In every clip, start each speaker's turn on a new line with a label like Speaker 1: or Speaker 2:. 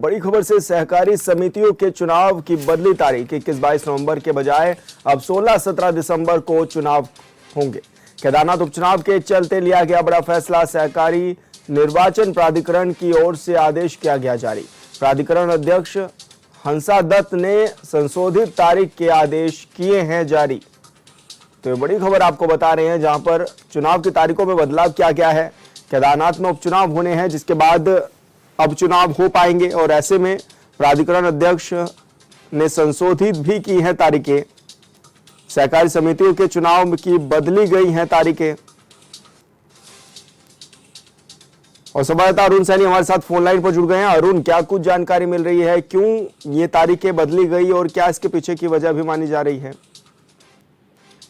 Speaker 1: बड़ी खबर से सहकारी समितियों के चुनाव की बदली तारीख 21-22 नवंबर के बजाय अब 16-17 दिसंबर को चुनाव होंगे। केदारनाथ उपचुनाव के चलते लिया गया बड़ा फैसला। सहकारी निर्वाचन प्राधिकरण की ओर से आदेश किया गया जारी। प्राधिकरण अध्यक्ष हंसा दत्त ने संशोधित तारीख के आदेश किए हैं जारी। तो ये बड़ी खबर आपको बता रहे हैं, जहां पर चुनाव की तारीखों में बदलाव किया गया है। केदारनाथ में उपचुनाव होने हैं, जिसके बाद अब चुनाव हो पाएंगे और ऐसे में प्राधिकरण अध्यक्ष ने संशोधित भी की है तारीखें। सहकारी समितियों के चुनाव की बदली गई हैं तारीखें। और संवाददाता अरुण सैनी हमारे साथ फोन लाइन पर जुड़ गए हैं। अरुण, क्या कुछ जानकारी मिल रही है, क्यों ये तारीखें बदली गई और क्या इसके पीछे की वजह भी मानी जा रही है?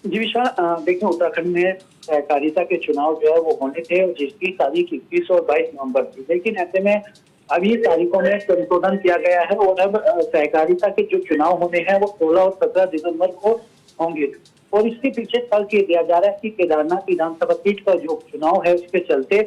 Speaker 2: जी विशाल, देखिए उत्तराखंड में सहकारिता के चुनाव जो है वो होने थे, जिसकी तारीख 21 और 22 नवंबर थी। लेकिन ऐसे में अभी तारीखों में संशोधन किया गया है और अब सहकारिता के जो चुनाव होने हैं वो 16 और 17 दिसंबर को होंगे। और इसके पीछे तर्क ये दिया जा रहा है कि केदारनाथ विधानसभा सीट का जो चुनाव है उसके चलते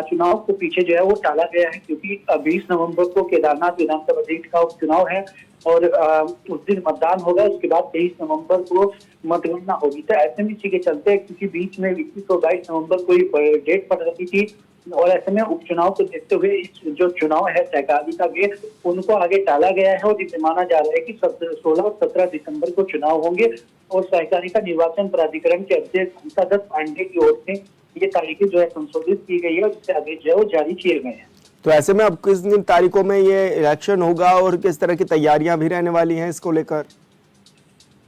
Speaker 2: चुनाव को पीछे जो है वो टाला गया है, क्योंकि 20 नवंबर को केदारनाथ विधानसभा सीट का उपचुनाव है और उस दिन मतदान होगा। उसके बाद 23 नवंबर को मतगणना होगी। तो ऐसे में इसी के चलते, क्योंकि बीच में 21 और 22 नवंबर को डेट पड़ रही थी और ऐसे में उपचुनाव को देखते हुए इस जो चुनाव है सहकारिता के उनको आगे टाला गया है और इसे माना जा रहा है कि 16 और 17 दिसंबर को चुनाव होंगे। और सहकारिता निर्वाचन प्राधिकरण के अध्यक्ष हंसा दत्त पांडे की ओर से ये तारीखें जो है संशोधित की गई है और जिससे आदेश जो है वो जारी किए गए हैं।
Speaker 1: तो ऐसे में अब किस दिन तारीखों में ये इलेक्शन होगा और किस तरह की तैयारियां भी रहने वाली हैं इसको लेकर?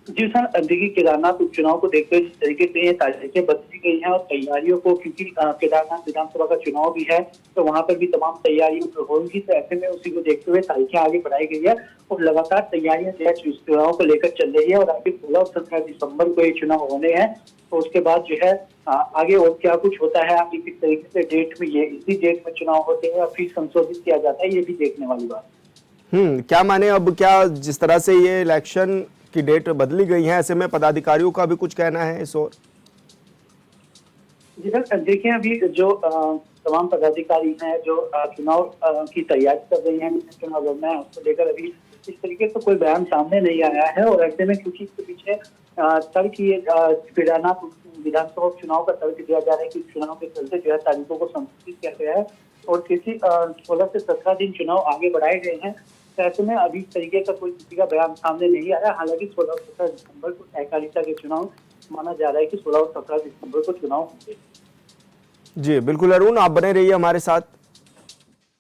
Speaker 2: जी सर, देखिए केदारनाथ उपचुनाव को देखते हुए जिस तरीके से ये तारीखें बदली गई हैं और तैयारियों को, क्योंकि केदारनाथ विधानसभा का चुनाव भी है तो वहां पर भी तमाम तैयारियां होंगी। तो ऐसे में उसी को देखते हुए तारीखें आगे बढ़ाई गई है और लगातार तैयारियां जो है चुनाव को लेकर चल रही है। और आगे 16 और 17 दिसंबर को ये चुनाव होने हैं। तो उसके बाद जो है आगे और क्या कुछ होता है, आगे किस तरीके से डेट में ये इसी डेट में चुनाव होते हैं या फिर संशोधित किया जाता है, ये भी देखने वाली बात।
Speaker 1: क्या माने, अब क्या जिस तरह से ये इलेक्शन की डेट बदली गई है, ऐसे में पदाधिकारियों का भी कुछ कहना है इस ओर?
Speaker 2: जी सर, देखिए अभी जो तमाम पदाधिकारी हैं जो चुनाव की तैयारी कर रही हैं, चुनाव लड़ना है, उसको लेकर अभी इस तरीके से कोई बयान सामने नहीं आया है। और ऐसे में क्योंकि इसके पीछे तर्क ये केदारनाथ विधानसभा चुनाव का तर्क दिया जा रहा है कि चुनाव के चलते जो है तारीखों को संशोधित किया गया है और किसी 16 से 17 दिन चुनाव आगे बढ़ाए गए हैं। तो ऐसे में अभी इस तरीके का कोई किसी का बयान सामने नहीं आया। हालांकि 16 और 17 दिसंबर को सहकारिता के चुनाव माना जा रहा है कि 16 और 17 दिसंबर को चुनाव होंगे।
Speaker 1: जी बिल्कुल अरुण, आप बने रहिए हमारे साथ।